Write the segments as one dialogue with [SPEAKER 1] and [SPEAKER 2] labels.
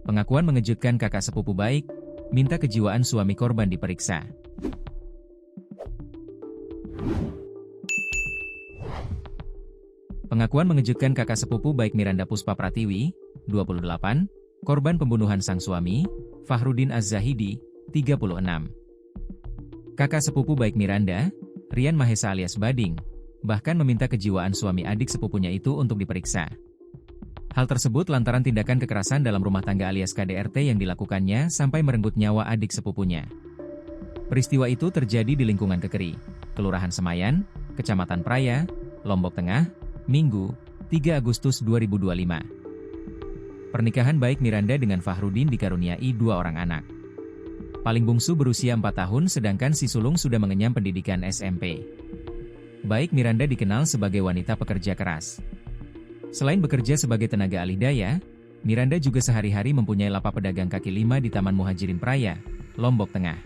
[SPEAKER 1] Pengakuan mengejutkan kakak sepupu baik, minta kejiwaan suami korban diperiksa. Pengakuan mengejutkan kakak sepupu baik Miranda Puspa Pratiwi, 28, korban pembunuhan sang suami, Fahrudin Az-Zahidi, 36. Kakak sepupu baik Miranda, Rian Mahesa alias Bading, bahkan meminta kejiwaan suami adik sepupunya itu untuk diperiksa. Hal tersebut lantaran tindakan kekerasan dalam rumah tangga alias KDRT yang dilakukannya sampai merenggut nyawa adik sepupunya. Peristiwa itu terjadi di lingkungan Kekeri, Kelurahan Semayan, Kecamatan Praya, Lombok Tengah, Minggu, 3 Agustus 2025. Pernikahan baik Miranda dengan Fahrudin dikaruniai 2 orang anak. Paling bungsu berusia 4 tahun sedangkan si sulung sudah mengenyam pendidikan SMP. Baik Miranda dikenal sebagai wanita pekerja keras. Selain bekerja sebagai tenaga alih daya, Miranda juga sehari-hari mempunyai lapak pedagang kaki lima di Taman Muhajirin Praya, Lombok Tengah.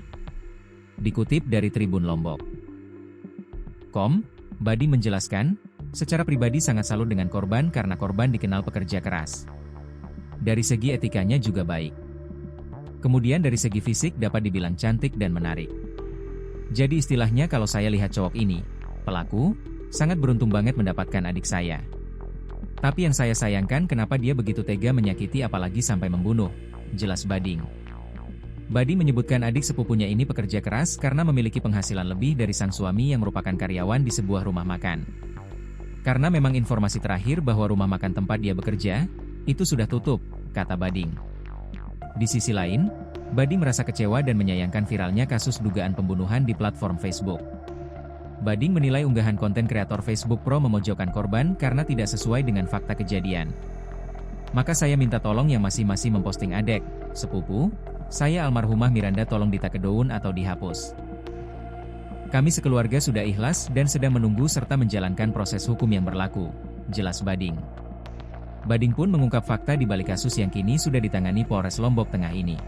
[SPEAKER 1] Dikutip dari Tribun Lombok.com, Bading menjelaskan, secara pribadi sangat salut dengan korban karena korban dikenal pekerja keras. Dari segi etikanya juga baik. Kemudian dari segi fisik dapat dibilang cantik dan menarik. Jadi istilahnya kalau saya lihat cowok ini, pelaku, sangat beruntung banget mendapatkan adik saya. Tapi yang saya sayangkan kenapa dia begitu tega menyakiti apalagi sampai membunuh, jelas Bading. Bading menyebutkan adik sepupunya ini pekerja keras karena memiliki penghasilan lebih dari sang suami yang merupakan karyawan di sebuah rumah makan. Karena memang informasi terakhir bahwa rumah makan tempat dia bekerja, itu sudah tutup, kata Bading. Di sisi lain, Bading merasa kecewa dan menyayangkan viralnya kasus dugaan pembunuhan di platform Facebook. Bading menilai unggahan konten kreator Facebook Pro memojokkan korban karena tidak sesuai dengan fakta kejadian. Maka saya minta tolong yang masih memposting adek, sepupu, saya almarhumah Miranda tolong ditakedown atau dihapus. Kami sekeluarga sudah ikhlas dan sedang menunggu serta menjalankan proses hukum yang berlaku, jelas Bading. Bading pun mengungkap fakta di balik kasus yang kini sudah ditangani Polres Lombok Tengah ini.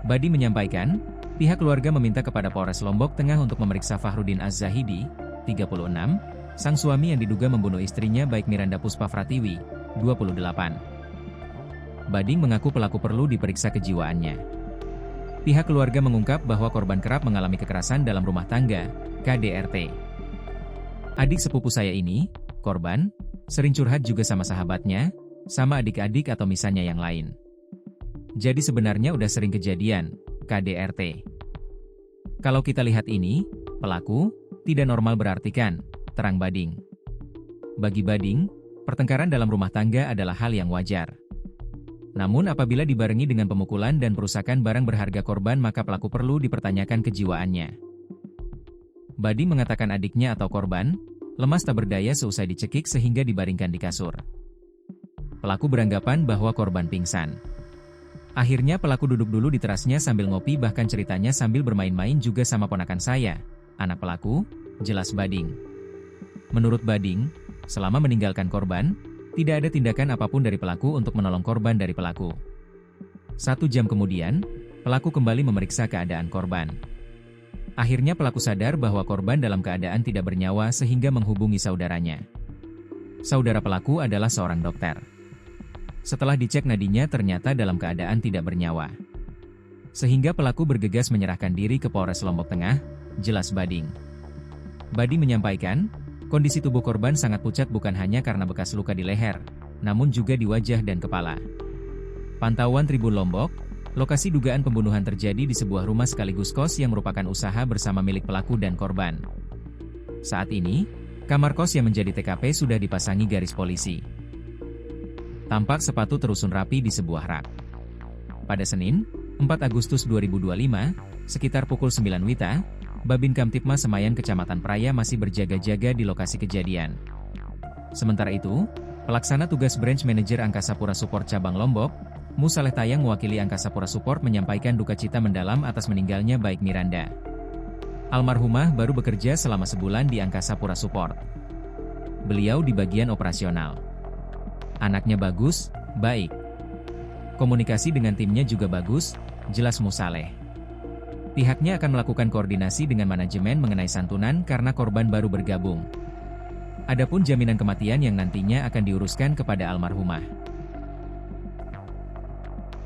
[SPEAKER 1] Bading menyampaikan, pihak keluarga meminta kepada Polres Lombok Tengah untuk memeriksa Fahrudin Az-Zahidi, 36, sang suami yang diduga membunuh istrinya baik Miranda Puspa Pratiwi, 28. Bading mengaku pelaku perlu diperiksa kejiwaannya. Pihak keluarga mengungkap bahwa korban kerap mengalami kekerasan dalam rumah tangga, KDRT. Adik sepupu saya ini, korban, sering curhat juga sama sahabatnya, sama adik-adik atau misalnya yang lain. Jadi sebenarnya udah sering kejadian, KDRT. Kalau kita lihat ini, pelaku, tidak normal berarti kan, terang Bading. Bagi Bading, pertengkaran dalam rumah tangga adalah hal yang wajar. Namun apabila dibarengi dengan pemukulan dan perusakan barang berharga korban maka pelaku perlu dipertanyakan kejiwaannya. Bading mengatakan adiknya atau korban, lemas tak berdaya seusai dicekik sehingga dibaringkan di kasur. Pelaku beranggapan bahwa korban pingsan. Akhirnya pelaku duduk dulu di terasnya sambil ngopi bahkan ceritanya sambil bermain-main juga sama ponakan saya, anak pelaku, jelas Bading. Menurut Bading, selama meninggalkan korban, tidak ada tindakan apapun dari pelaku untuk menolong korban dari pelaku. 1 jam kemudian, pelaku kembali memeriksa keadaan korban. Akhirnya pelaku sadar bahwa korban dalam keadaan tidak bernyawa sehingga menghubungi saudaranya. Saudara pelaku adalah seorang dokter. Setelah dicek nadinya ternyata dalam keadaan tidak bernyawa. Sehingga pelaku bergegas menyerahkan diri ke Polres Lombok Tengah, jelas Bading. Bading menyampaikan, kondisi tubuh korban sangat pucat bukan hanya karena bekas luka di leher, namun juga di wajah dan kepala. Pantauan Tribun Lombok, lokasi dugaan pembunuhan terjadi di sebuah rumah sekaligus kos yang merupakan usaha bersama milik pelaku dan korban. Saat ini, kamar kos yang menjadi TKP sudah dipasangi garis polisi. Tampak sepatu terusun rapi di sebuah rak. Pada Senin, 4 Agustus 2025, sekitar pukul 9 WITA, Babin Kamtipmas Semayan Kecamatan Praya masih berjaga-jaga di lokasi kejadian. Sementara itu, pelaksana tugas Branch Manager Angkasa Pura Support Cabang Lombok, Musaleh Tayang mewakili Angkasa Pura Support menyampaikan duka cita mendalam atas meninggalnya baik Miranda. Almarhumah baru bekerja selama sebulan di Angkasa Pura Support. Beliau di bagian operasional. Anaknya bagus, baik. Komunikasi dengan timnya juga bagus, jelas Musaleh. Pihaknya akan melakukan koordinasi dengan manajemen mengenai santunan karena korban baru bergabung. Adapun jaminan kematian yang nantinya akan diuruskan kepada almarhumah.